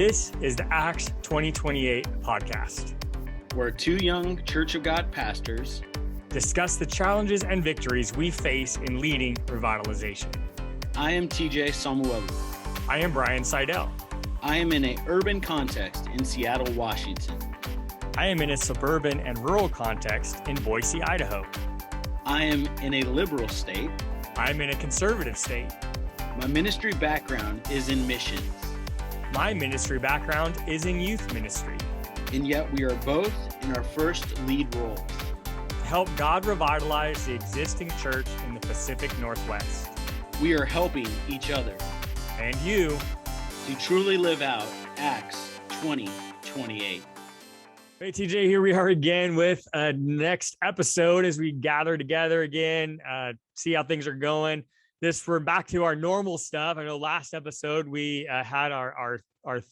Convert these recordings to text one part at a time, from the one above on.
This is the Acts 2028 podcast, where two young Church of God pastors discuss the challenges and victories we face in leading revitalization. I am TJ Samuelu. I am Brian Seidel. I am in an urban context in Seattle, Washington. I am in a suburban and rural context in Boise, Idaho. I am in a liberal state. I am in a conservative state. My ministry background is in missions. My ministry background is in youth ministry. And yet we are both in our first lead roles. To help God revitalize the existing church in the Pacific Northwest. We are helping each other. And you. To truly live out Acts 2028. Hey, TJ, here we are again with next episode as we gather together again, see how things are going. We're back to our normal stuff. I know last episode we had our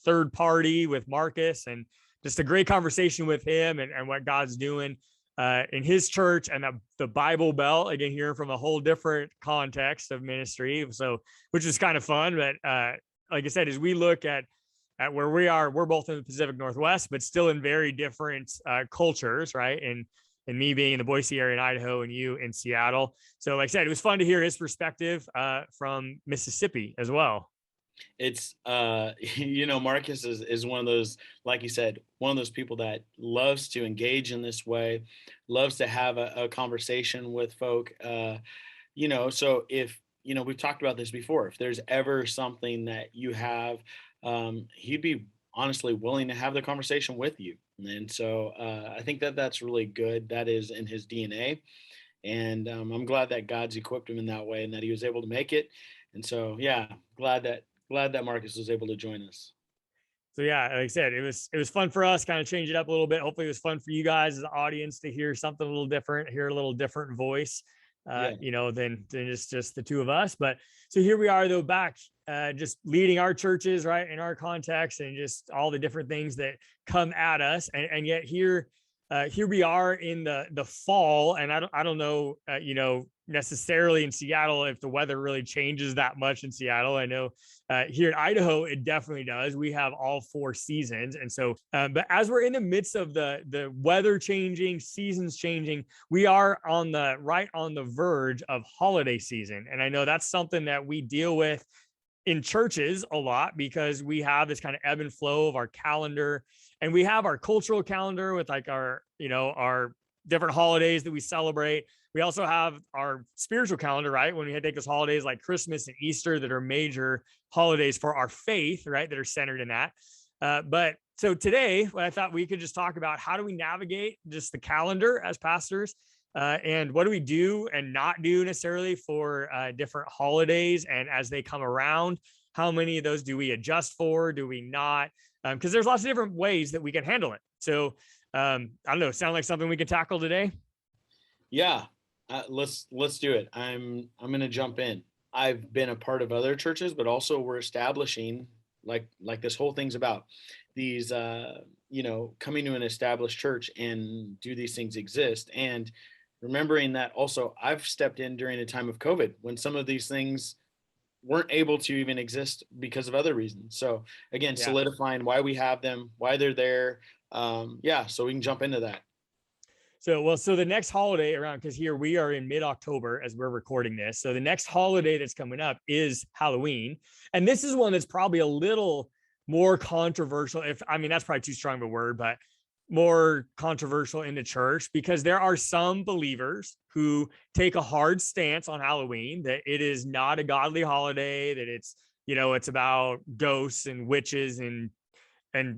third party with Marcus, and just a great conversation with him and what God's doing in his church and the Bible Belt. Again, hearing from a whole different context of ministry, so which is kind of fun. But like I said, as we look at where we are, we're both in the Pacific Northwest, but still in very different cultures, right? And me being in the Boise area in Idaho and you in Seattle. So like I said, it was fun to hear his perspective from Mississippi as well. It's, Marcus is one of those, like you said, one of those people that loves to engage in this way, loves to have a conversation with folk. So if, we've talked about this before, if there's ever something that you have, he'd be honestly willing to have the conversation with you. And so I think that's really good. That is in his DNA. And I'm glad that God's equipped him in that way and that he was able to make it. And so, yeah, glad that Marcus was able to join us. So yeah, like I said, it was fun for us, kind of change it up a little bit. Hopefully it was fun for you guys as the audience to hear something a little different, hear a little different voice, than just the two of us. But so here we are though, back just leading our churches, right, in our context, and just all the different things that come at us. And yet here we are in the fall, and I don't know, necessarily in Seattle if the weather really changes that much in Seattle. I know here in Idaho it definitely does. We have all four seasons, and so but as we're in the midst of the weather changing, seasons changing, we are on the verge of holiday season. And I know that's something that we deal with in churches a lot, because we have this kind of ebb and flow of our calendar, and we have our cultural calendar with like our different holidays that we celebrate. We also have our spiritual calendar, right? When we take those holidays like Christmas and Easter that are major holidays for our faith, right? That are centered in that. But so today, I thought we could just talk about how do we navigate just the calendar as pastors, and what do we do and not do necessarily for different holidays, and as they come around, how many of those do we adjust for? Do we not? Because there's lots of different ways that we can handle it. So I don't know, sound like something we can tackle today? Yeah, let's do it. I'm going to jump in. I've been a part of other churches, but also we're establishing like this whole thing's about these, coming to an established church, and do these things exist? And remembering that also I've stepped in during a time of COVID when some of these things weren't able to even exist because of other reasons. So again, solidifying why we have them, why they're there. So we can jump into that. So the next holiday around, because here we are in mid-October as we're recording this. So the next holiday that's coming up is Halloween. And this is one that's probably a little more controversial. That's probably too strong of a word, but more controversial in the church, because there are some believers who take a hard stance on Halloween, that it is not a godly holiday, that it's about ghosts and witches and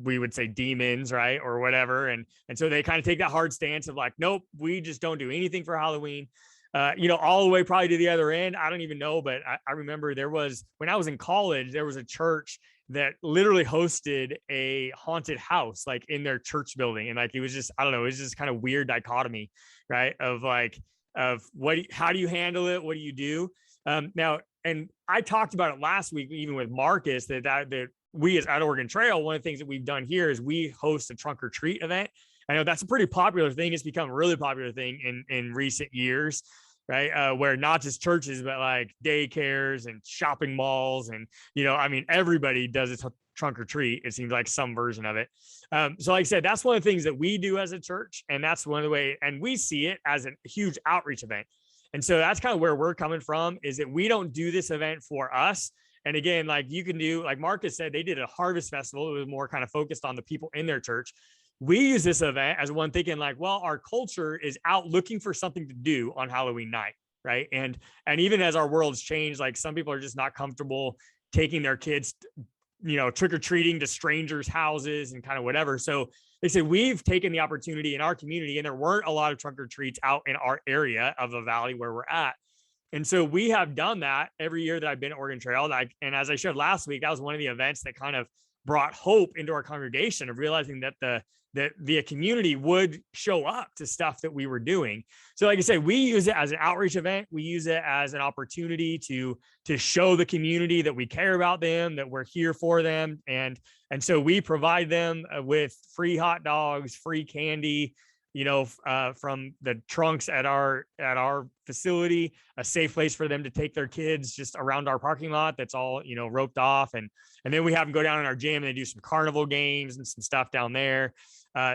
we would say demons, right, or whatever, and so they kind of take that hard stance of like, nope, we just don't do anything for Halloween, all the way probably to the other end. I don't even know, but I remember when I was in college, there was a church that literally hosted a haunted house like in their church building, and like it was just, I don't know, it was just kind of weird dichotomy, right, of how do you handle it, what do you do now? And I talked about it last week even with Marcus, that we as at Oregon Trail, one of the things that we've done here is we host a trunk or treat event. I know that's a pretty popular thing. It's become a really popular thing in recent years, right? Where not just churches, but like daycares and shopping malls and, everybody does a trunk or treat. It seems like some version of it. So like I said, that's one of the things that we do as a church. And that's one of the way, and we see it as a huge outreach event. And so that's kind of where we're coming from, is that we don't do this event for us. And again, like you can do, like Marcus said, they did a harvest festival. It was more kind of focused on the people in their church. We use this event as one thinking like, well, our culture is out looking for something to do on Halloween night. Right. And even as our world's changed, like some people are just not comfortable taking their kids, trick-or-treating to strangers' houses and kind of whatever. So they said we've taken the opportunity in our community, and there weren't a lot of trunk-or-treats out in our area of the valley where we're at. And so we have done that every year that I've been at Oregon Trail. And as I shared last week, that was one of the events that kind of brought hope into our congregation of realizing that the community would show up to stuff that we were doing. So like I said, we use it as an outreach event. We use it as an opportunity to show the community that we care about them, that we're here for them. And so we provide them with free hot dogs, free candy, from the trunks at our facility, a safe place for them to take their kids just around our parking lot that's all, roped off. And then we have them go down in our gym and they do some carnival games and some stuff down there.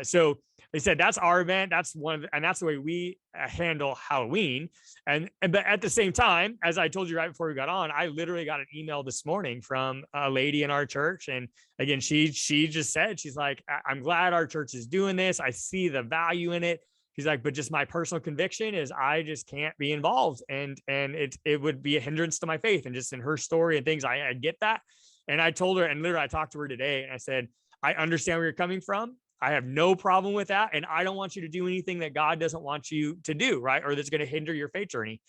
So they said that's our event. That's and that's the way we handle Halloween. But at the same time, as I told you right before we got on, I literally got an email this morning from a lady in our church. And again, she just said, she's like, I'm glad our church is doing this. I see the value in it. She's like, but just my personal conviction is I just can't be involved. And it would be a hindrance to my faith. And just in her story and things, I get that. And I told her, and literally I talked to her today and I said, I understand where you're coming from. I have no problem with that. And I don't want you to do anything that God doesn't want you to do, right? Or that's going to hinder your faith journey.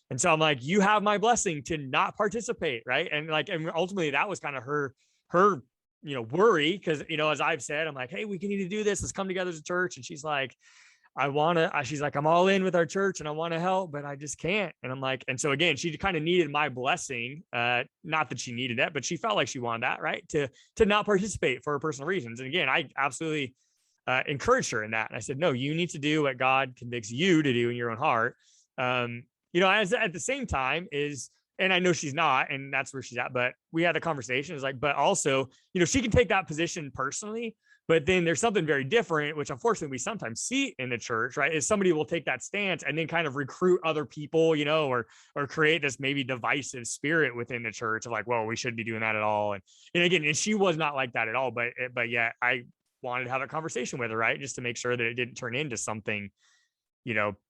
And so I'm like, you have my blessing to not participate, right? And ultimately that was kind of her worry. Cause, as I've said, I'm like, hey, we need to do this. Let's come together as a church. And she's like, she's like, I'm all in with our church and I want to help, but I just can't. And I'm like, and so again, she kind of needed my blessing. Not that she needed that, but she felt like she wanted that, right? To not participate for her personal reasons. And again, I absolutely encouraged her in that. And I said, no, you need to do what God convicts you to do in your own heart. As at the same time and I know she's not, and that's where she's at, but we had a conversation. It's like, but also, she can take that position personally, but then there's something very different, which unfortunately we sometimes see in the church, right? Is somebody will take that stance and then kind of recruit other people, or create this maybe divisive spirit within the church of like, well, we shouldn't be doing that at all. And again, and she was not like that at all, but yeah, I wanted to have a conversation with her, right? Just to make sure that it didn't turn into something,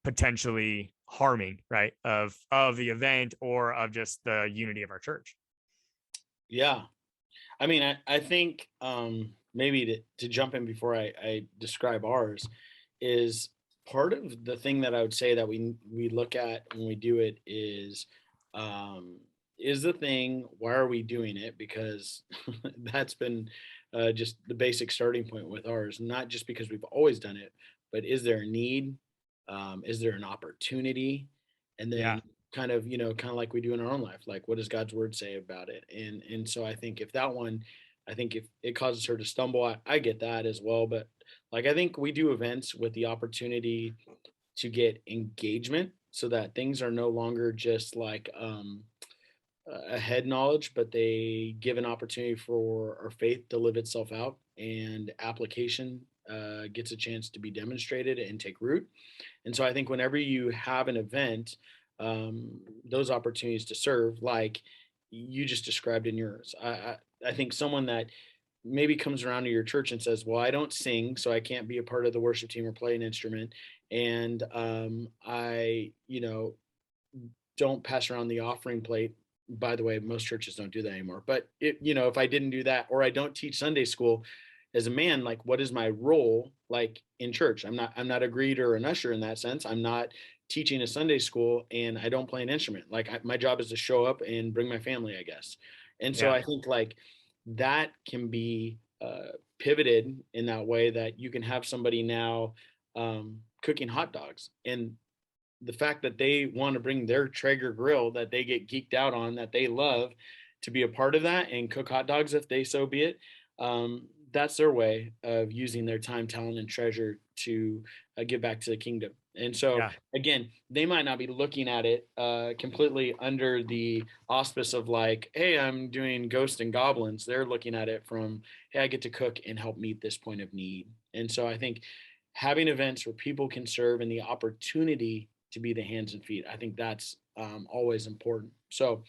potentially harming, right? Of the event or of just the unity of our church. Yeah. I mean, I think maybe to jump in before I describe ours is part of the thing that I would say that we look at when we do it is the thing, why are we doing it? Because that's been just the basic starting point with ours, not just because we've always done it, but is there a need? Is there an opportunity? And then Yeah. kind of like we do in our own life, like what does God's word say about it? And so I think if it causes her to stumble, I get that as well. But like, I think we do events with the opportunity to get engagement so that things are no longer just like a head knowledge, but they give an opportunity for our faith to live itself out, and application gets a chance to be demonstrated and take root. And so I think whenever you have an event, those opportunities to serve, like you just described in yours, I think someone that maybe comes around to your church and says, well, I don't sing, so I can't be a part of the worship team or play an instrument. And I, don't pass around the offering plate. By the way, most churches don't do that anymore. But if I didn't do that, or I don't teach Sunday school as a man, like what is my role like in church? I'm not a greeter or an usher in that sense. I'm not teaching a Sunday school, and I don't play an instrument. Like my job is to show up and bring my family, I guess. And so Yeah. I think like that can be pivoted in that way, that you can have somebody now cooking hot dogs, and the fact that they want to bring their Traeger grill that they get geeked out on, that they love, to be a part of that and cook hot dogs if they so be it. That's their way of using their time, talent, and treasure to give back to the kingdom. And so Yeah. again, they might not be looking at it completely under the auspice of like, hey, I'm doing ghosts and goblins. They're looking at it from, hey, I get to cook and help meet this point of need. And so I think having events where people can serve and the opportunity to be the hands and feet, I think that's always important. So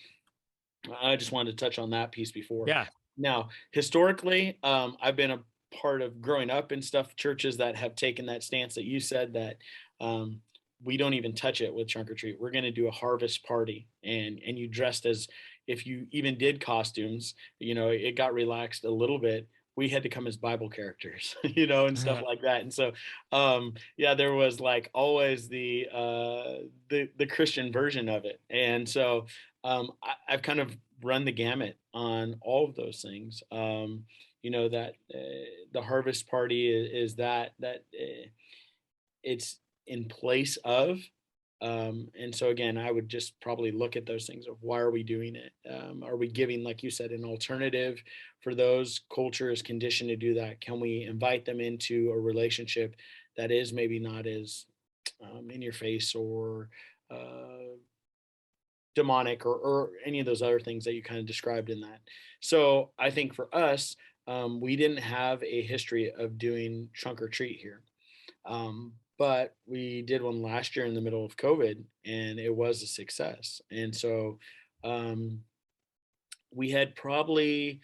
I just wanted to touch on that piece before. Yeah. Now, historically, I've been a part of growing up in stuff, churches that have taken that stance that you said that um, we don't even touch it with trunk or treat. We're going to do a harvest party, and you dressed as if you even did costumes. It got relaxed a little bit. We had to come as Bible characters, and stuff like that. And so, yeah, there was like always the Christian version of it, and so I've kind of run the gamut on all of those things. That the harvest party is that it's in place of. And so again, I would just probably look at those things of why are we doing it? Are we giving, like you said, an alternative for those cultures conditioned to do that? Can we invite them into a relationship that is maybe not as in your face or demonic or any of those other things that you kind of described in that. So I think for us, we didn't have a history of doing trunk or treat here. But we did one last year in the middle of COVID and it was a success. And so um, we had probably,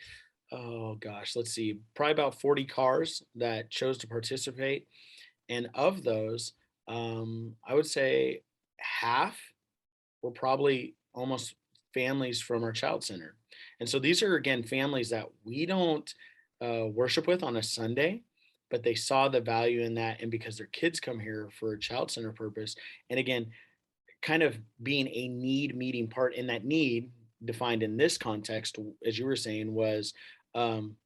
oh gosh, let's see, probably about 40 cars that chose to participate. And of those, I would say half were probably almost families from our child center. And so these are, again, families that we don't worship with on a Sunday, but they saw the value in that. And because their kids come here for a child center purpose, and again, kind of being a need meeting part in that need defined in this context, as you were saying, was um,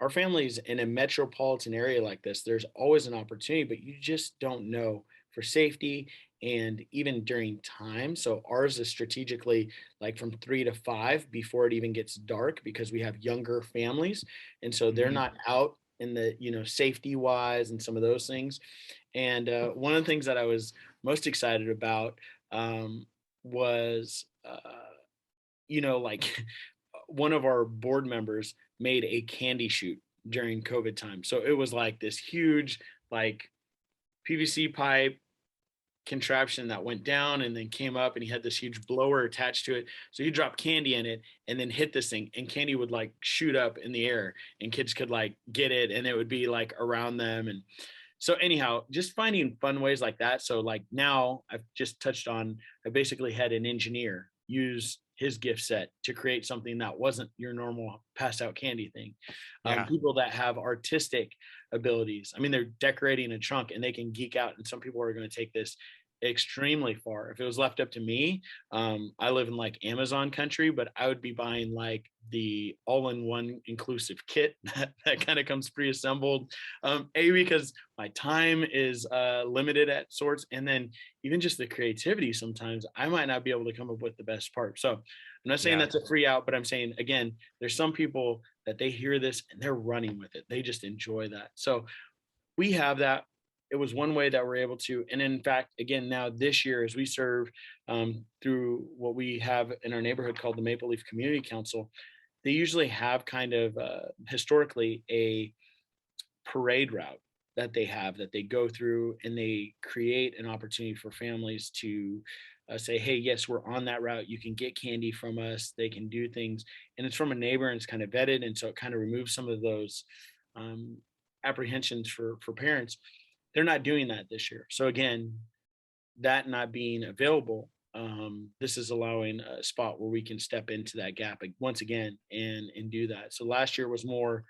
our families in a metropolitan area like this, there's always an opportunity, but you just don't know for safety and even during time. So ours is strategically like from 3 to 5 before it even gets dark because we have younger families. And so they're Mhm. not out in the, safety wise and some of those things. And one of the things that I was most excited about was, like one of our board members made a candy shoot during COVID time. So it was like this huge, like PVC pipe contraption that went down and then came up, and he had this huge blower attached to it. So he dropped candy in it and then hit this thing, and candy would like shoot up in the air and kids could like get it and it would be like around them. And so anyhow, just finding fun ways like that. So like now I've just touched on, I basically had an engineer use his gift set to create something that wasn't your normal pass out candy thing. Yeah. People that have artistic abilities, I mean, they're decorating a trunk and they can geek out, and some people are going to take this extremely far. If it was left up to me, I live in like Amazon country, but I would be buying like the all-in-one inclusive kit that kind of comes pre-assembled. Because my time is limited at sorts, and then even just the creativity, sometimes I might not be able to come up with the best part. So I'm not saying Yeah. that's a free out, but I'm saying, again, there's some people that they hear this and they're running with it. They just enjoy that. So we have that. It was one way that we're able to. And in fact, again, now this year, as we serve through what we have in our neighborhood called the Maple Leaf Community Council, they usually have kind of historically a parade route that they go through, and they create an opportunity for families to say, hey, yes, we're on that route, you can get candy from us, they can do things, and it's from a neighbor and it's kind of vetted, and so it kind of removes some of those um, apprehensions for parents. They're not doing that this year, so again, that not being available, this is allowing a spot where we can step into that gap once again and do that. So last year was more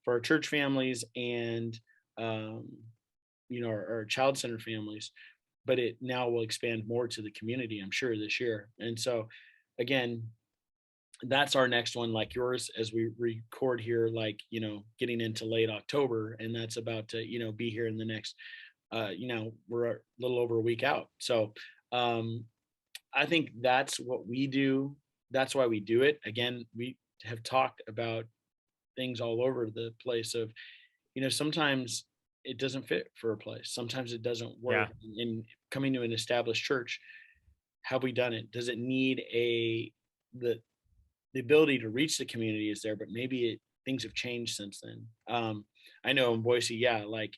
for our church families and um, our child center families, but it now will expand more to the community, I'm sure, this year. And so again, that's our next one, like yours, as we record here, like getting into late October, and that's about to be here in the next we're a little over a week out. So um, I think that's what we do. That's why we do it. Again, we have talked about things all over the place of, sometimes it doesn't fit for a place. Sometimes it doesn't Yeah. work. In coming to an established church, have we done it? Does it need the the ability to reach the community is there, but maybe things have changed since then. I know in Boise, yeah, like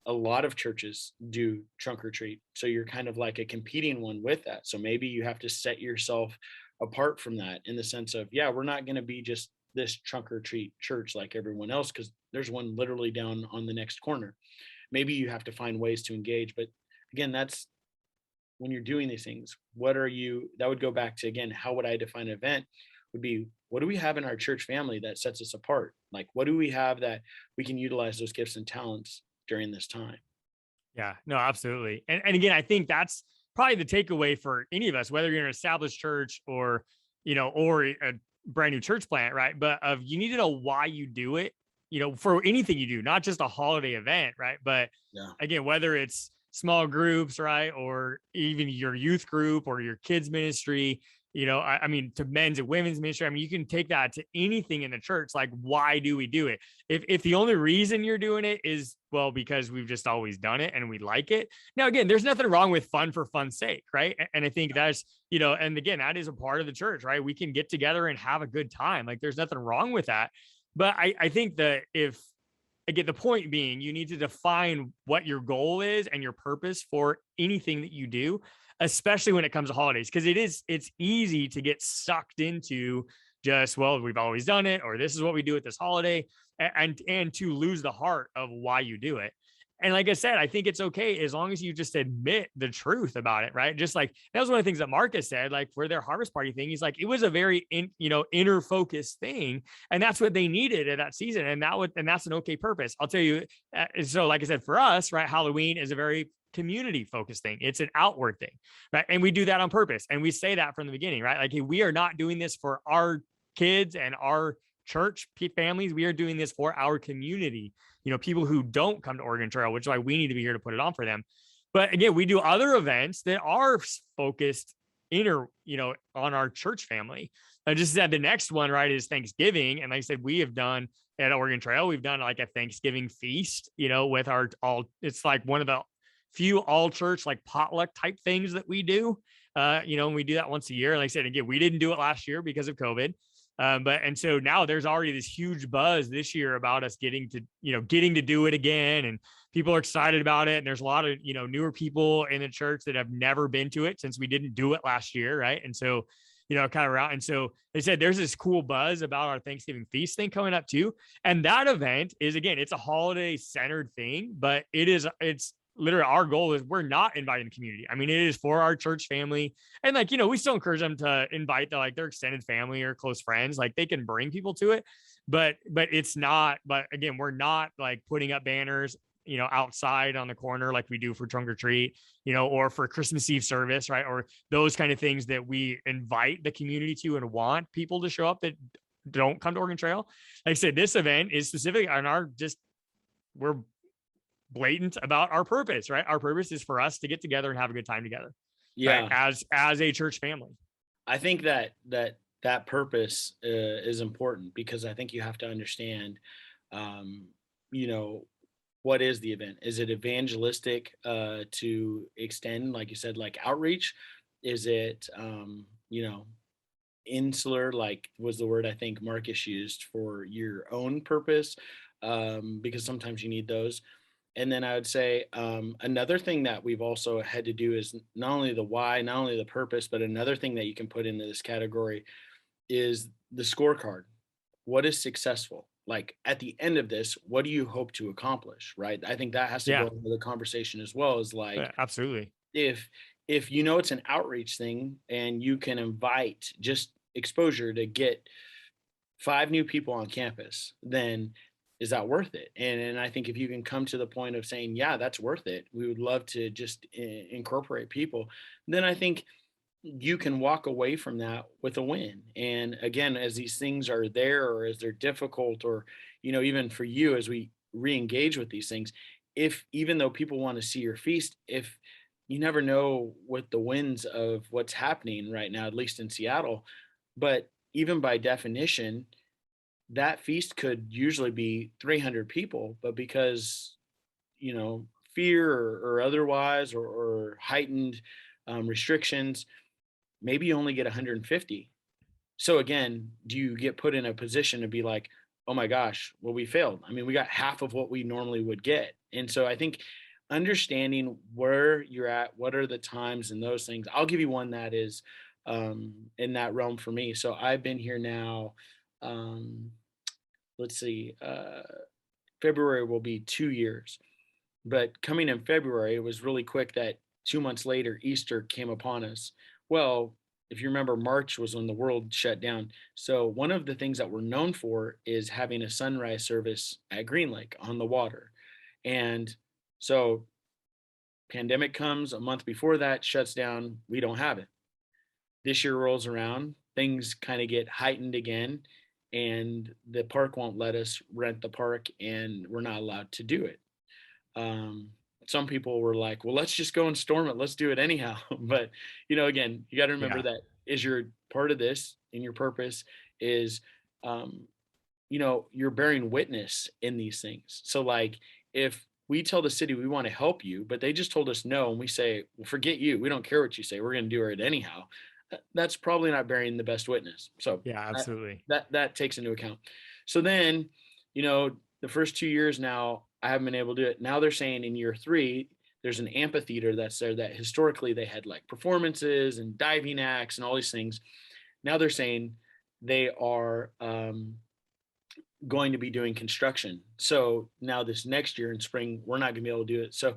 a lot of churches do trunk or treat. So you're kind of like a competing one with that. So maybe you have to set yourself apart from that in the sense of, yeah, we're not going to be just this trunk or treat church like everyone else because there's one literally down on the next corner. Maybe you have to find ways to engage. But again, that's when you're doing these things, what are you, that would go back to, again, how would I define an event? Would be, what do we have in our church family that sets us apart? Like, what do we have that we can utilize those gifts and talents during this time? Yeah, no, absolutely. And again, I think that's probably the takeaway for any of us, whether you're an established church or, or a brand new church plant, right? But of you need to know why you do it, for anything you do, not just a holiday event, right? But Yeah. again, whether it's small groups, right? Or even your youth group or your kids ministry, I mean, to men's and women's ministry. I mean, you can take that to anything in the church. Like, why do we do it? If the only reason you're doing it is, well, because we've just always done it and we like it. Now, again, there's nothing wrong with fun for fun's sake, right? And I think that's, and again, that is a part of the church, right? We can get together and have a good time. Like, there's nothing wrong with that. But I think that if, again, the point being, you need to define what your goal is and your purpose for anything that you do, especially when it comes to holidays, because it's easy to get sucked into just, well, we've always done it, or this is what we do at this holiday, and to lose the heart of why you do it. And like I said, I think it's okay as long as you just admit the truth about it, right? Just like that was one of the things that Marcus said, like for their harvest party thing. He's like, it was a very inner focused thing, and that's what they needed at that season, and that's an okay purpose. I'll tell you. So, like I said, for us, right, Halloween is a very community focused thing. It's an outward thing, right? And we do that on purpose, and we say that from the beginning, right? Like, hey, we are not doing this for our kids and our church families. We are doing this for our community, people who don't come to Oregon Trail, which is why we need to be here to put it on for them. But again, we do other events that are focused on our church family. I just said the next one, right, is Thanksgiving. And like I said, we have done at Oregon Trail, we've done like a Thanksgiving feast, with our it's like one of the few all church like potluck type things that we do. And we do that once a year. Like I said, again, we didn't do it last year because of COVID. And so now there's already this huge buzz this year about us getting to do it again. And people are excited about it. And there's a lot of, newer people in the church that have never been to it since we didn't do it last year. Right. And so, kind of around. And so they said there's this cool buzz about our Thanksgiving feast thing coming up too. And that event is, again, it's a holiday centered thing, but it's literally our goal is we're not inviting the community. I mean, it is for our church family. And like, we still encourage them to invite their extended family or close friends. Like they can bring people to it, but it's not, but again, we're not like putting up banners, outside on the corner like we do for trunk or treat, or for Christmas Eve service, right? Or those kind of things that we invite the community to and want people to show up that don't come to Oregon Trail. Like I said, this event is specific on we're blatant about our purpose, right? Our purpose is for us to get together and have a good time together, right? Yeah. As a church family. I think that purpose is important because I think you have to understand, um, you know, what is the event? Is it evangelistic to extend, like you said, like outreach? Is it, insular, like was the word I think Marcus used for your own purpose? Because sometimes you need those. And then I would say another thing that we've also had to do is not only the why, not only the purpose, but another thing that you can put into this category is the scorecard. What is successful? Like at the end of this, what do you hope to accomplish? Right. I think that has to go Yeah, into the conversation as well as like absolutely. if it's an outreach thing and you can invite just exposure to get 5 new people on campus, then is that worth it? And I think if you can come to the point of saying, yeah, that's worth it, we would love to just incorporate people, then I think you can walk away from that with a win. And again, as these things are there or as they're difficult, or, even for you, as we re-engage with these things, if even though people want to see your feast, if you never know what the winds of what's happening right now, at least in Seattle, but even by definition, that feast could usually be 300 people, but because fear or otherwise, or heightened restrictions, maybe you only get 150. So again, do you get put in a position to be like, oh my gosh, well, we failed. I mean, we got half of what we normally would get. And so I think understanding where you're at, what are the times and those things. I'll give you one that is in that realm for me. So I've been here now, um, let's see, February will be 2 years. But coming in February, it was really quick that 2 months later, Easter came upon us. Well, if you remember, March was when the world shut down. So one of the things that we're known for is having a sunrise service at Green Lake on the water. And so pandemic comes a month before that, shuts down, we don't have it. This year rolls around, things kind of get heightened again, and the park won't let us rent the park, and we're not allowed to do it. um, some people were like, well, let's just go and storm it, let's do it anyhow. But again, you got to remember Yeah. that is your part of this, and your purpose is um, you're bearing witness in these things. So like, if we tell the city we want to help you, but they just told us no, and we say, well, forget you, we don't care what you say, we're going to do it anyhow, that's probably not bearing the best witness. So Yeah, that absolutely. that takes into account. So then, the first 2 years now, I haven't been able to do it. Now they're saying in year three, there's an amphitheater that's there that historically they had like performances and diving acts and all these things. Now they're saying they are going to be doing construction. So now this next year in spring, we're not going to be able to do it. So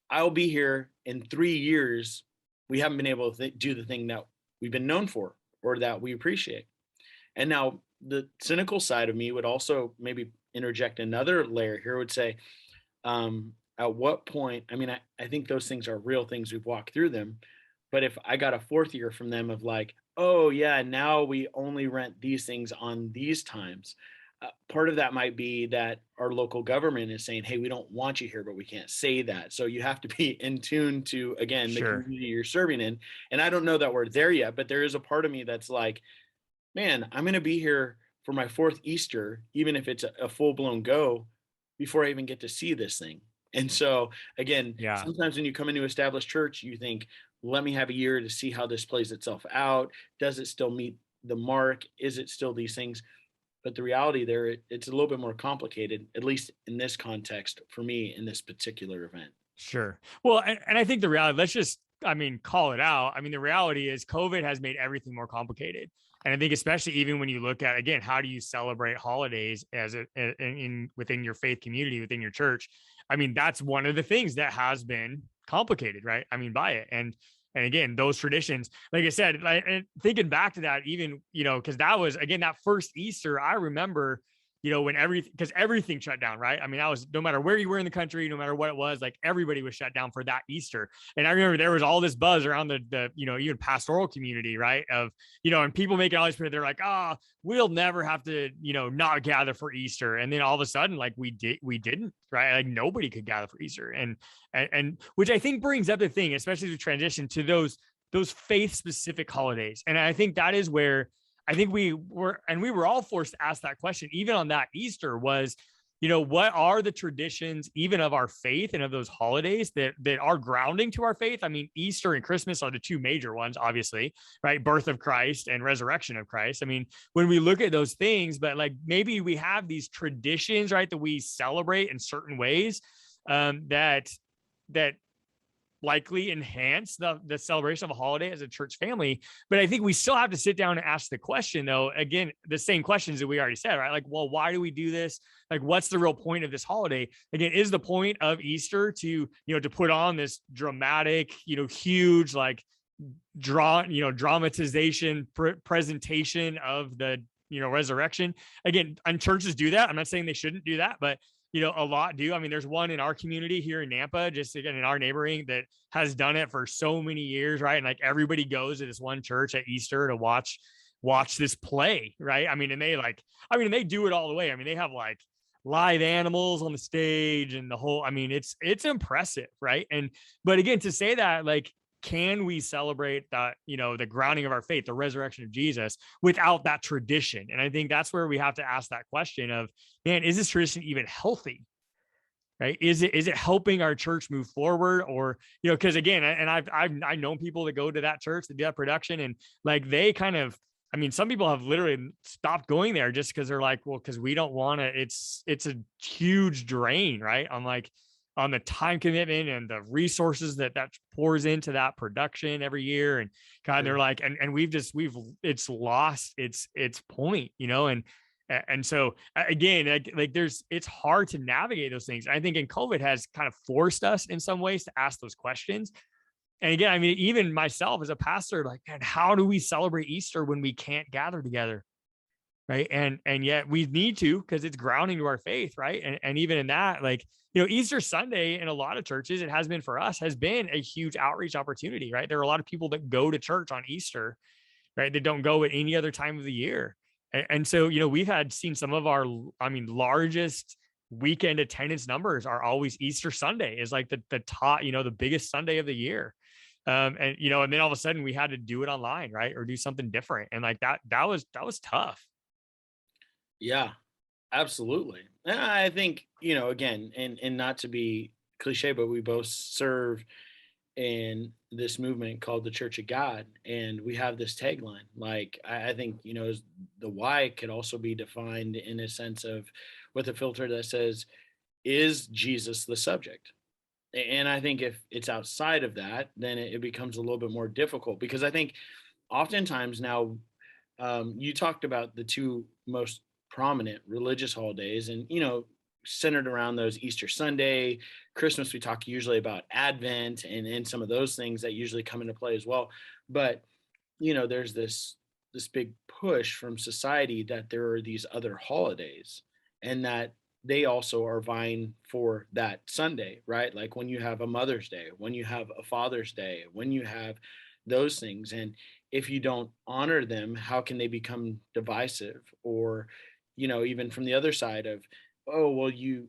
I'll be here in 3 years. We haven't been able to do the thing that we've been known for or that we appreciate. And now the cynical side of me would also maybe interject another layer here, would say, at what point, I mean, I think those things are real things, we've walked through them. But if I got a fourth year from them of like, oh yeah, now we only rent these things on these times, part of that might be that our local government is saying, hey, we don't want you here, but we can't say that. So you have to be in tune to, again, the Sure. community you're serving in. And I don't know that we're there yet, but there is a part of me that's like, man, I'm going to be here for my fourth Easter, even if it's a full blown go, before I even get to see this thing. And so, again, Yeah. sometimes when you come into established church, you think, let me have a year to see how this plays itself out. Does it still meet the mark? Is it still these things? But the reality there, it's a little bit more complicated, at least in this context for me in this particular event. Sure. Well, and I think the reality, let's just, I mean, call it out. I mean, the reality is COVID has made everything more complicated. And I think especially even when you look at, again, how do you celebrate holidays as within your faith community, within your church? I mean, that's one of the things that has been complicated, right? I mean, by it. And again, those traditions, like I said, like, and thinking back to that, even, because that was, again, that first Easter, I remember, when because everything shut down, right? I mean, that was no matter where you were in the country, no matter what it was, like everybody was shut down for that Easter. And I remember there was all this buzz around the even pastoral community, right? Of, and people making all these, they're like, we'll never have to, not gather for Easter. And then all of a sudden, like we didn't, right? Like nobody could gather for Easter. And which I think brings up the thing, especially the transition to those faith specific holidays. And I think that is where I think we were all forced to ask that question, even on that Easter, was, what are the traditions, even of our faith and of those holidays that are grounding to our faith? I mean, Easter and Christmas are the two major ones, obviously, right? Birth of Christ and resurrection of Christ. I mean, when we look at those things, but like maybe we have these traditions, right, that we celebrate in certain ways, that likely enhance the celebration of a holiday as a church family. But I think we still have to sit down and ask the question, though, again, the same questions that we already said, right? Like, well, why do we do this? Like, what's the real point of this holiday? Again, is the point of Easter to, to put on this dramatic, huge, like dramatization presentation of the, resurrection? Again, and churches do that. I'm not saying they shouldn't do that, but a lot do. I mean, there's one in our community here in Nampa, just again in our neighboring, that has done it for so many years, right? And like everybody goes to this one church at Easter to watch this play, right? I mean, and they do it all the way. I mean, they have like live animals on the stage and the whole, I mean, it's impressive, right? But again, to say that, like, can we celebrate that, the grounding of our faith, the resurrection of Jesus, without that tradition? And I think that's where we have to ask that question of, man, is this tradition even healthy? right? Is it helping our church move forward? Or, because again, and I've known people that go to that church that do that production, and like they kind of, I mean, some people have literally stopped going there just because they're like, well, because we don't want to, it's a huge drain, right? On the time commitment and the resources that pours into that production every year. And God, they're like, and we've it's lost its point, and so again, like it's hard to navigate those things. I think, and COVID has kind of forced us in some ways to ask those questions. And again, I mean, even myself as a pastor, like, man, how do we celebrate Easter when we can't gather together? Right. And yet we need to, because it's grounding to our faith. Right. And even in that, like, Easter Sunday in a lot of churches, it has been for us, has been a huge outreach opportunity. Right. There are a lot of people that go to church on Easter, right, that don't go at any other time of the year. And so, we've seen some of our, I mean, largest weekend attendance numbers are always Easter Sunday is like the top, the biggest Sunday of the year. And then all of a sudden we had to do it online, right, or do something different. And like that was tough. Yeah, absolutely. And I think, again, and not to be cliche, but we both serve in this movement called the Church of God. And we have this tagline. Like, I think, the why could also be defined in a sense of with a filter that says, is Jesus the subject? And I think if it's outside of that, then it becomes a little bit more difficult because I think oftentimes now, you talked about the two most prominent religious holidays, and centered around those Easter Sunday, Christmas. We talk usually about Advent and some of those things that usually come into play as well. But there's this big push from society that there are these other holidays, and that they also are vying for that Sunday, right? Like when you have a Mother's Day, when you have a Father's Day, when you have those things. And if you don't honor them, how can they become divisive? Or, even from the other side of, oh, well, you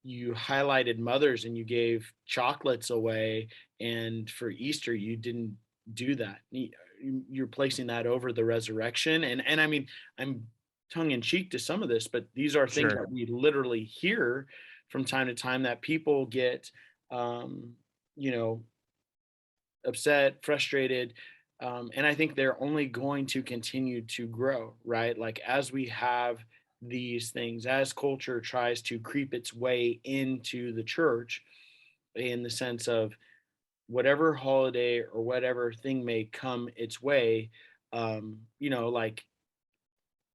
highlighted mothers and you gave chocolates away, and for Easter you didn't do that. You're placing that over the resurrection. And I mean, I'm tongue in cheek to some of this, but these are things Sure. that we literally hear from time to time that people get, um, you know, upset, frustrated. And I think they're only going to continue to grow, right? Like as we have these things, as culture tries to creep its way into the church in the sense of whatever holiday or whatever thing may come its way, like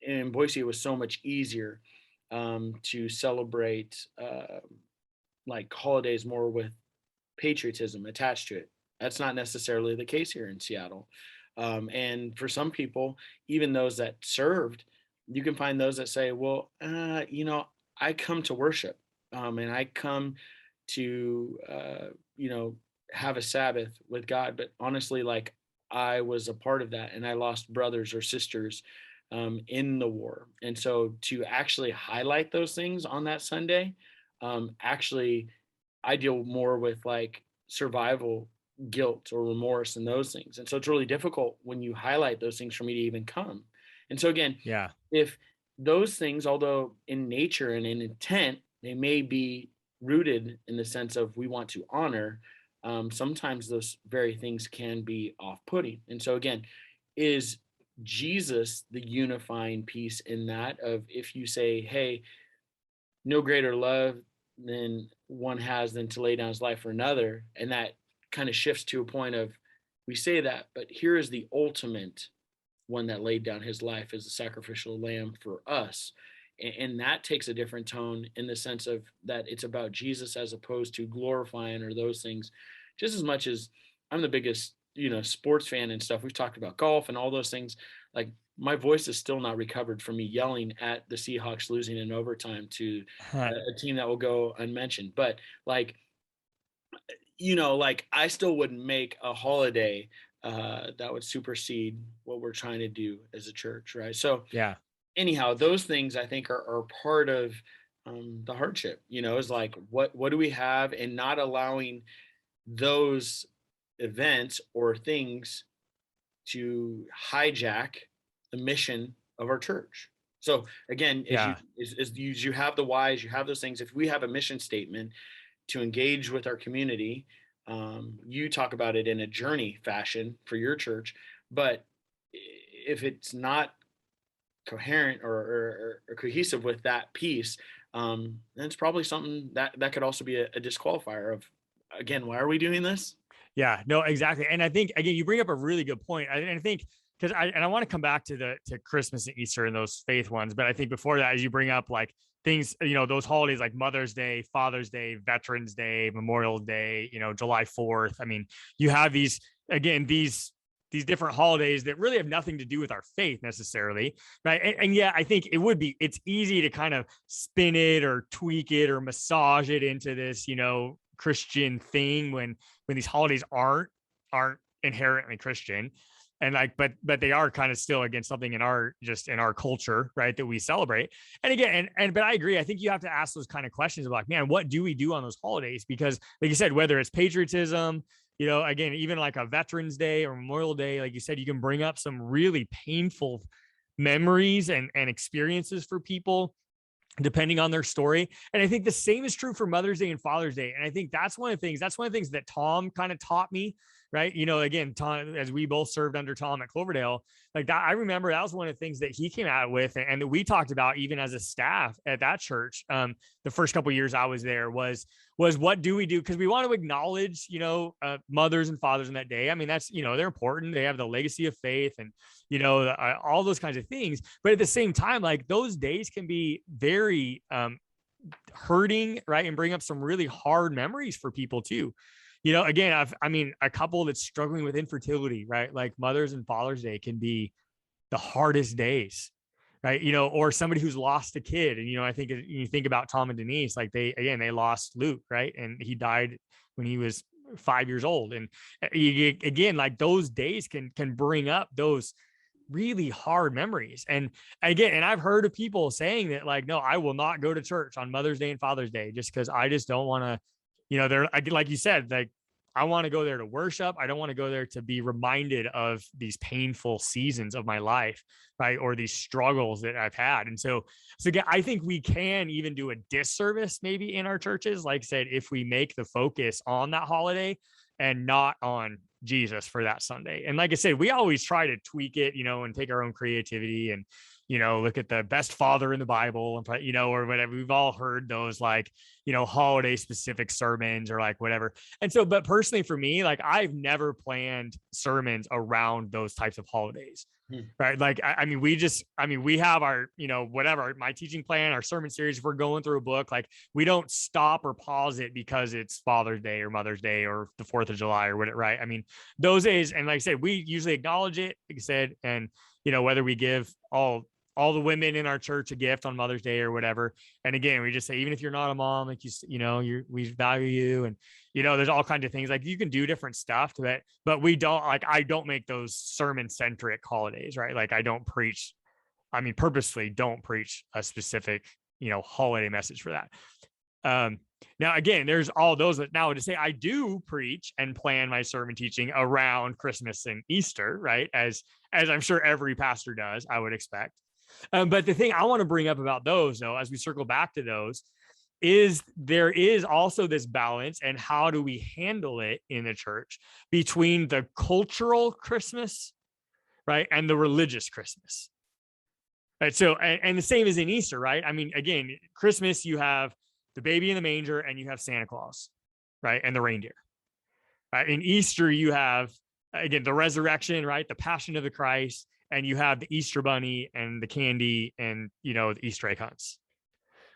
in Boise, it was so much easier to celebrate like holidays more with patriotism attached to it. That's not necessarily the case here in Seattle. And for some people, even those that served, you can find those that say, well, I come to worship and I come to, have a Sabbath with God. But honestly, like I was a part of that and I lost brothers or sisters in the war. And so to actually highlight those things on that Sunday, actually, I deal more with like survival guilt or remorse and those things. And so it's really difficult when you highlight those things for me to even come. And so again, Yeah. if those things, although in nature and in intent, they may be rooted in the sense of we want to honor, sometimes those very things can be off-putting. And so again, is Jesus the unifying piece in that of if you say, hey, no greater love than one has than to lay down his life for another. And that kind of shifts to a point of we say that, but here is the ultimate one that laid down his life as a sacrificial lamb for us. And that takes a different tone in the sense of that it's about Jesus as opposed to glorifying or those things. Just as much as I'm the biggest, sports fan and stuff, we've talked about golf and all those things. Like my voice is still not recovered from me yelling at the Seahawks losing in overtime to a team that will go unmentioned. But like, like I still wouldn't make a holiday that would supersede what we're trying to do as a church, right? So Yeah. anyhow, those things I think are part of the hardship. Is like what do we have, and not allowing those events or things to hijack the mission of our church. So again, Yeah. as you have the whys, you have those things. If we have a mission statement to engage with our community, you talk about it in a journey fashion for your church, but if it's not coherent or cohesive with that piece, then it's probably something that could also be a disqualifier of, again, why are we doing this? Yeah, no, exactly. And I think again, you bring up a really good point. And I think because I want to come back to to Christmas and Easter and those faith ones, but I think before that, as you bring up like things, those holidays like Mother's Day, Father's Day, Veterans Day, Memorial Day, July 4th. I mean, you have these again these different holidays that really have nothing to do with our faith necessarily, right? And yeah, I think it's easy to kind of spin it or tweak it or massage it into this, Christian thing when these holidays aren't inherently Christian. And like, but they are kind of still against something in our culture, right, that we celebrate. And again, but I agree. I think you have to ask those kind of questions of like, man, what do we do on those holidays? Because like you said, whether it's patriotism, again, even like a Veterans Day or Memorial Day, like you said, you can bring up some really painful memories and experiences for people depending on their story. And I think the same is true for Mother's Day and Father's Day. And I think that's one of the things that Tom kind of taught me, right? Again, Tom, as we both served under Tom at Cloverdale, like that, I remember that was one of the things that he came out with and that we talked about even as a staff at that church. The first couple of years I was there was what do we do? Because we want to acknowledge, mothers and fathers in that day. I mean, that's, they're important. They have the legacy of faith and, all those kinds of things. But at the same time, like those days can be very hurting, right? And bring up some really hard memories for people too. Again, a couple that's struggling with infertility, right? Like Mother's and Father's Day can be the hardest days, right? Or somebody who's lost a kid. And, I think you think about Tom and Denise, like they lost Luke, right? And he died when he was 5 years old. And again, like those days can bring up those really hard memories. And again, and I've heard of people saying that like, no, I will not go to church on Mother's Day and Father's Day just because I just don't want to, they're like you said, like I want to go there to worship. I don't want to go there to be reminded of these painful seasons of my life, right? Or these struggles that I've had. And so again, I think we can even do a disservice maybe in our churches, like I said, if we make the focus on that holiday and not on Jesus for that Sunday. And like I said, we always try to tweak it, and take our own creativity and, look at the best father in the Bible and, or whatever. We've all heard those like, holiday specific sermons or like whatever. And so, but personally for me, like I've never planned sermons around those types of holidays. Right. Like, we have our, whatever, my teaching plan, our sermon series, if we're going through a book, like we don't stop or pause it because it's Father's Day or Mother's Day or the 4th of July or whatever. Right. I mean, those days. And like I said, we usually acknowledge it, like I said, and, whether we give all the women in our church a gift on Mother's Day or whatever. And again, we just say, even if you're not a mom, like we value you. And, there's all kinds of things like you can do different stuff to that, but we don't I don't make those sermon centric holidays, right? Like I don't preach, purposely don't preach a specific, holiday message for that. Now again, there's all those that now to say I do preach and plan my sermon teaching around Christmas and Easter, right? As I'm sure every pastor does, I would expect. But the thing I want to bring up about those, though, as we circle back to those, is there is also this balance, and how do we handle it in the church between the cultural Christmas, right, and the religious Christmas, right? So, and the same as in Easter, right? I mean, again, Christmas, you have the baby in the manger, and you have Santa Claus, right, and the reindeer. Right? In Easter, you have again the resurrection, right, the passion of the Christ. And you have the Easter bunny and the candy and, the Easter egg hunts.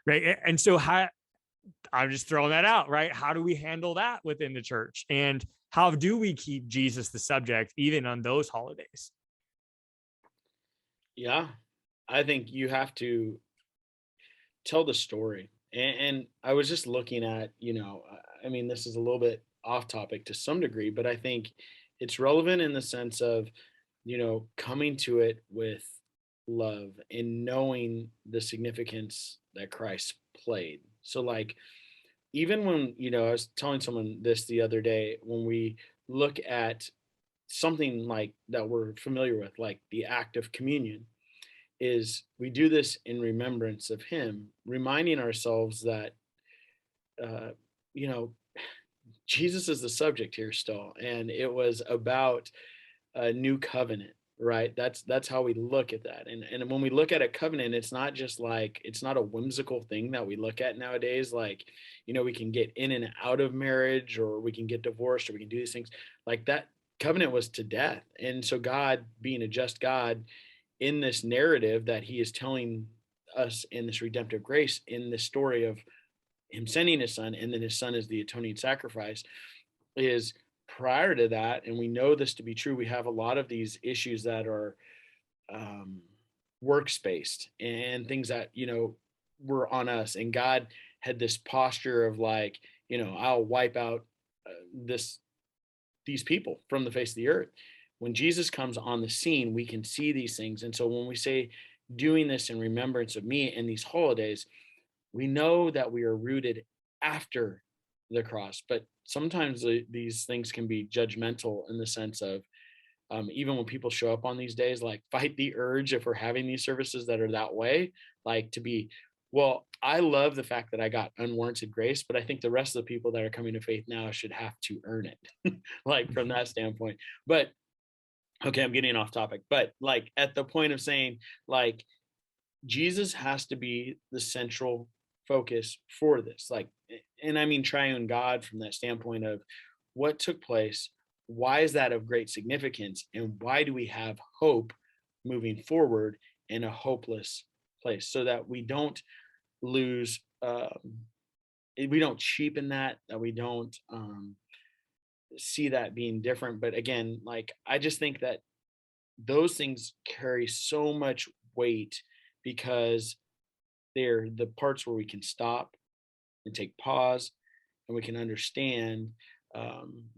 Right. And so I'm just throwing that out, right? How do we handle that within the church? And how do we keep Jesus the subject even on those holidays? Yeah, I think you have to tell the story. And I was just looking at, this is a little bit off topic to some degree, but I think it's relevant in the sense of, coming to it with love and knowing the significance that Christ played. So, like, even when, I was telling someone this the other day, when we look at something like that we're familiar with, like the act of communion, is we do this in remembrance of him, reminding ourselves that, uh, you know, Jesus is the subject here still, and it was about a new covenant, right? That's how we look at that. And when we look at a covenant, it's not just like, it's not a whimsical thing that we look at nowadays, like, we can get in and out of marriage, or we can get divorced, or we can do these things. Like, that covenant was to death. And so God, being a just God, in this narrative that he is telling us in this redemptive grace, in this story of him sending his son, and then his son is the atoning sacrifice, is prior to that, and we know this to be true, we have a lot of these issues that are um, works-based, and things that, were on us. And God had this posture of like, I'll wipe out this these people from the face of the earth. When Jesus comes on the scene, we can see these things. And so when we say doing this in remembrance of me in these holidays, we know that we are rooted after the cross. But sometimes these things can be judgmental, in the sense of, even when people show up on these days, like, fight the urge, if we're having these services that are that way, like, to be, well, I love the fact that I got unwarranted grace, but I think the rest of the people that are coming to faith now should have to earn it, like, from Mhm. that standpoint. But okay, I'm getting off topic, but like, at the point of saying, like, Jesus has to be the central focus for this. Like, and I mean triune God from that standpoint of what took place, why is that of great significance, and why do we have hope moving forward in a hopeless place, so that we don't lose, we don't cheapen that we don't see that being different. But again, like, I just think that those things carry so much weight, because they're the parts where we can stop and take pause, and we can understand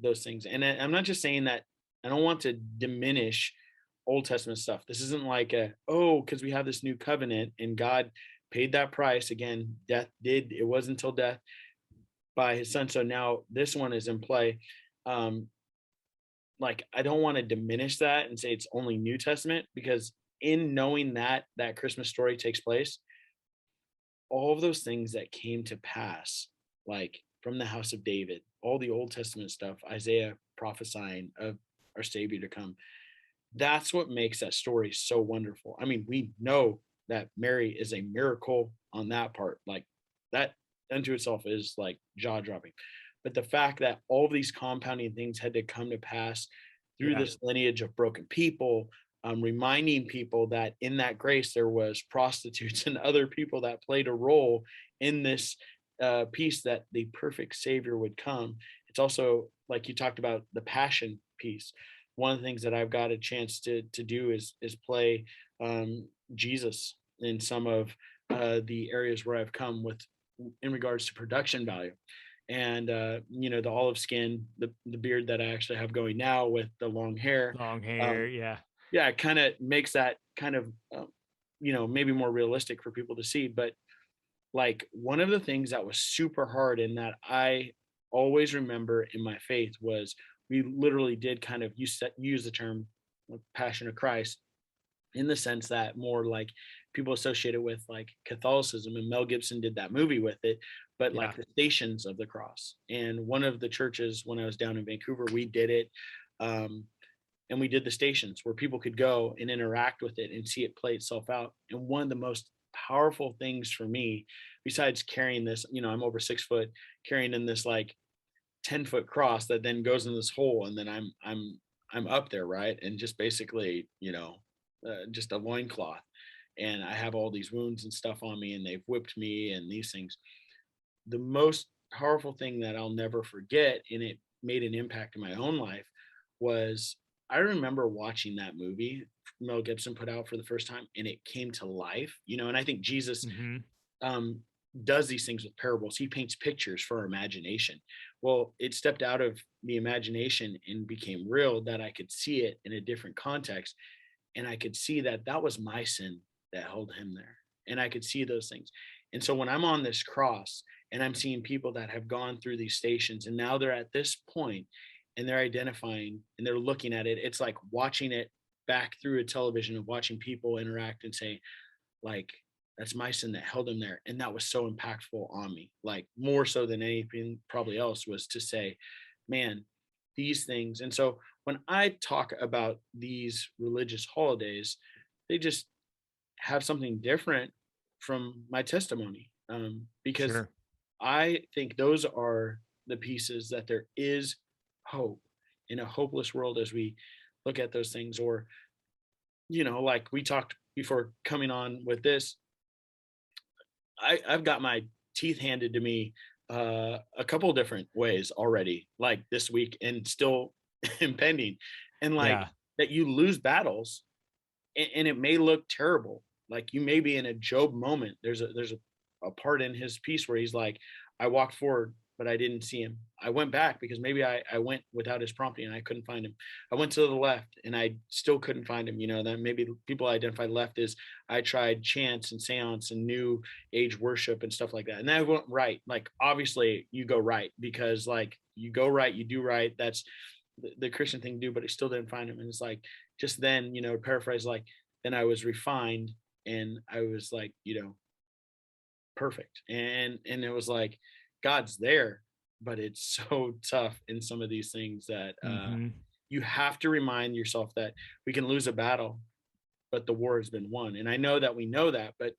those things. And I'm not just saying that, I don't want to diminish Old Testament stuff. This isn't like because we have this new covenant and God paid that price. Again, it wasn't until death by his son. So now this one is in play. Um, like, I don't want to diminish that and say it's only New Testament, because in knowing that that Christmas story takes place, all of those things that came to pass, like from the house of David, all the Old Testament stuff, Isaiah prophesying of our Savior to come, that's what makes that story so wonderful. I mean, we know that Mary is a miracle on that part. Like, that unto itself is like jaw dropping. But the fact that all of these compounding things had to come to pass through Yeah. this lineage of broken people, reminding people that in that grace there was prostitutes and other people that played a role in this piece, that the perfect Savior would come. It's also, like you talked about, the passion piece. One of the things that I've got a chance to do is play Jesus in some of the areas where I've come with, in regards to production value. And the olive skin, the beard that I actually have going now with the long hair, Long um, hair. Yeah. yeah, it kind of makes that kind of maybe more realistic for people to see. But like, one of the things that was super hard, and that I always remember in my faith, was we literally did kind of use the term Passion of Christ, in the sense that more like people associate it with like Catholicism, and Mel Gibson did that movie with it, but Yeah. like the Stations of the Cross. And one of the churches when I was down in Vancouver, we did it. Um, and we did the stations where people could go and interact with it and see it play itself out. And one of the most powerful things for me, besides carrying this, I'm over 6 foot, carrying in this like 10-foot cross that then goes in this hole, and then I'm up there, right? And just basically, just a loincloth. And I have all these wounds and stuff on me, and they've whipped me and these things. The most powerful thing that I'll never forget, and it made an impact in my own life, was I remember watching that movie Mel Gibson put out for the first time, and it came to life, and I think Jesus Hmm. um, does these things with parables. He paints pictures for our imagination. Well, it stepped out of the imagination and became real, that I could see it in a different context. And I could see that that was my sin that held him there. And I could see those things. And so when I'm on this cross and I'm seeing people that have gone through these stations, and now they're at this point and they're identifying and they're looking at it, it's like watching it back through a television of watching people interact and say, like, that's my sin that held him there. And that was so impactful on me, like more so than anything probably else, was to say, man, these things. And so when I talk about these religious holidays, they just have something different from my testimony, because Sure. I think those are the pieces that there is hope in a hopeless world as we look at those things. Or, like we talked before coming on with this, I've got my teeth handed to me a couple different ways already, like this week, and still impending. And like Yeah. that, you lose battles, and it may look terrible. Like you may be in a Job moment. There's a part in his piece where he's like, I walked forward, but I didn't see him. I went back because maybe I went without his prompting and I couldn't find him. I went to the left and I still couldn't find him. That maybe people identify left as I tried chants and seance and new age worship and stuff like that. And then I went right. Like obviously you go right because like you go right, you do right. That's the Christian thing to do, but I still didn't find him. And it's like, just then, paraphrase, like, then I was refined and I was like, perfect. And it was like, God's there, but it's so tough in some of these things that Hmm. you have to remind yourself that we can lose a battle, but the war has been won. And I know that we know that, but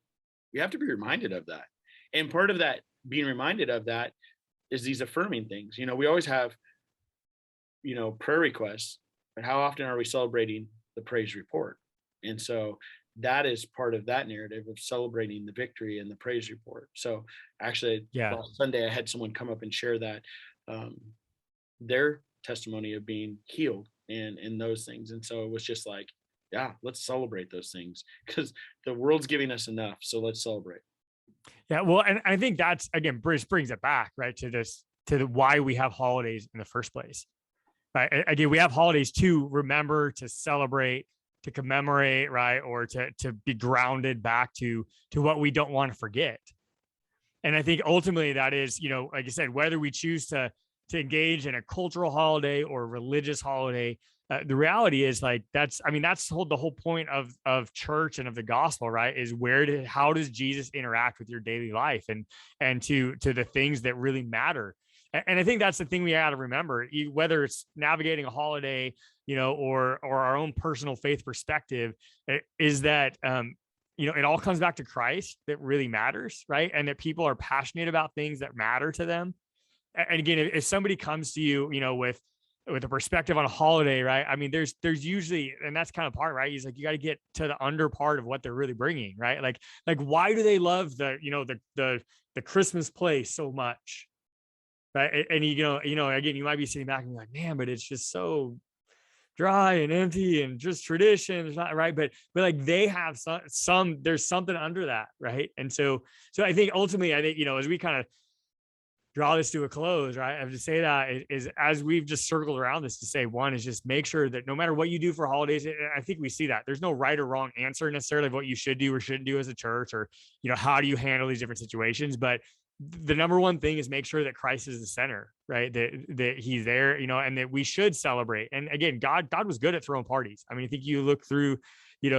we have to be reminded of that. And part of that, being reminded of that, is these affirming things. We always have, prayer requests, but how often are we celebrating the praise report? And so that is part of that narrative of celebrating the victory and the praise report. So actually, Yeah. last Sunday, I had someone come up and share that, um, their testimony of being healed and those things. And so it was just like, yeah, let's celebrate those things because the world's giving us enough. So let's celebrate. Yeah. Well, and I think that's again, brings it back, right, to this, why we have holidays in the first place. Right. Again, we have holidays to remember, to celebrate, to commemorate, right, or to be grounded back to what we don't want to forget. And I think ultimately that is, like I said, whether we choose to engage in a cultural holiday or a religious holiday, the reality is like that's the whole point of church and of the gospel, right? Is how does Jesus interact with your daily life and to the things that really matter. And I think that's the thing we got to remember, whether it's navigating a holiday, or our own personal faith perspective, is that it all comes back to Christ that really matters, right? And that people are passionate about things that matter to them. And again, if somebody comes to you, with a perspective on a holiday, right? I mean, there's usually, and that's kind of part, right? He's like, you got to get to the under part of what they're really bringing, right? Like why do they love the Christmas play so much, right? And again, you might be sitting back and be like, man, but it's just so dry and empty and just tradition. It's not right, but like they have some there's something under that, right? And so I think ultimately, I think as we kind of draw this to a close, right? I have to say that is as we've just circled around this, to say one is just make sure that no matter what you do for holidays, I think we see that there's no right or wrong answer necessarily of what you should do or shouldn't do as a church, or how do you handle these different situations. But the number one thing is make sure that Christ is the center, right? That he's there, and that we should celebrate. And again, God was good at throwing parties. I mean, I think you look through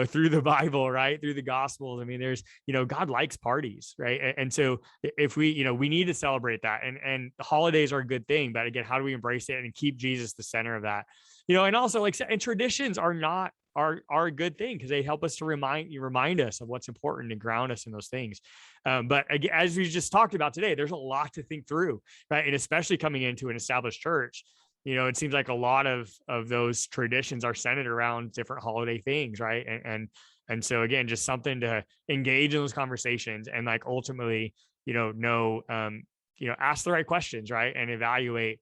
through the Bible, right? Through the Gospels. I mean, there's, God likes parties, right? And so if we need to celebrate that, and the holidays are a good thing, but again, how do we embrace it and keep Jesus the center of that? And also like, and traditions are not are a good thing because they help us to remind us of what's important and ground us in those things. But again, as we just talked about today, there's a lot to think through, right? And especially coming into an established church, it seems like a lot of those traditions are centered around different holiday things, right? And so again, just something to engage in those conversations and like ultimately, ask the right questions, right? And evaluate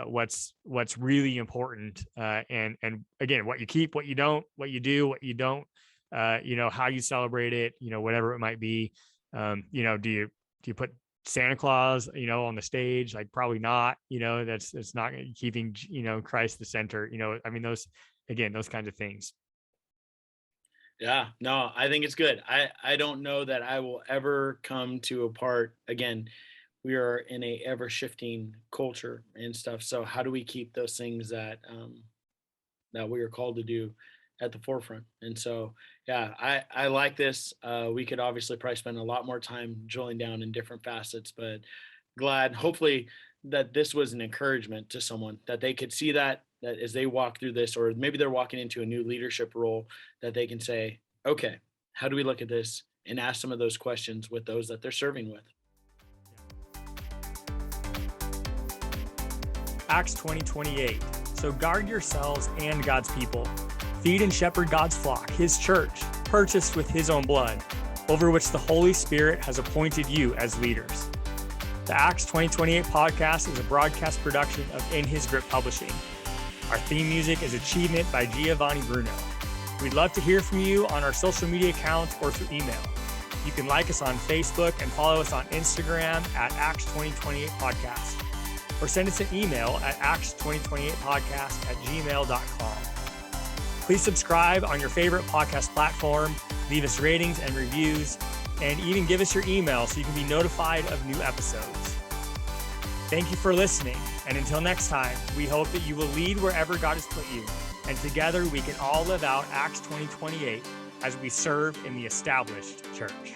what's really important, and again, what you keep, what you don't, what you do, what you don't, how you celebrate it, whatever it might be. Do you put Santa Claus, on the stage? Like probably not. That's not keeping Christ the center. I mean, those kinds of things. Yeah, no, I think it's good. I don't know that I will ever come to a part again. We are in a ever shifting culture and stuff. So how do we keep those things that we are called to do at the forefront. And so, yeah, I like this. We could obviously probably spend a lot more time drilling down in different facets, but glad, hopefully, that this was an encouragement to someone that they could see that as they walk through this, or maybe they're walking into a new leadership role, that they can say, okay, how do we look at this and ask some of those questions with those that they're serving with. Acts 20:28. So guard yourselves and God's people. Feed and shepherd God's flock, his church, purchased with his own blood, over which the Holy Spirit has appointed you as leaders. The Acts 2028 podcast is a broadcast production of In His Grip Publishing. Our theme music is Achievement by Giovanni Bruno. We'd love to hear from you on our social media accounts or through email. You can like us on Facebook and follow us on Instagram at Acts 2028 Podcast, or send us an email at acts2028podcast@gmail.com. Please subscribe on your favorite podcast platform, leave us ratings and reviews, and even give us your email so you can be notified of new episodes. Thank you for listening, and until next time, we hope that you will lead wherever God has put you, and together we can all live out Acts 20:28 as we serve in the established church.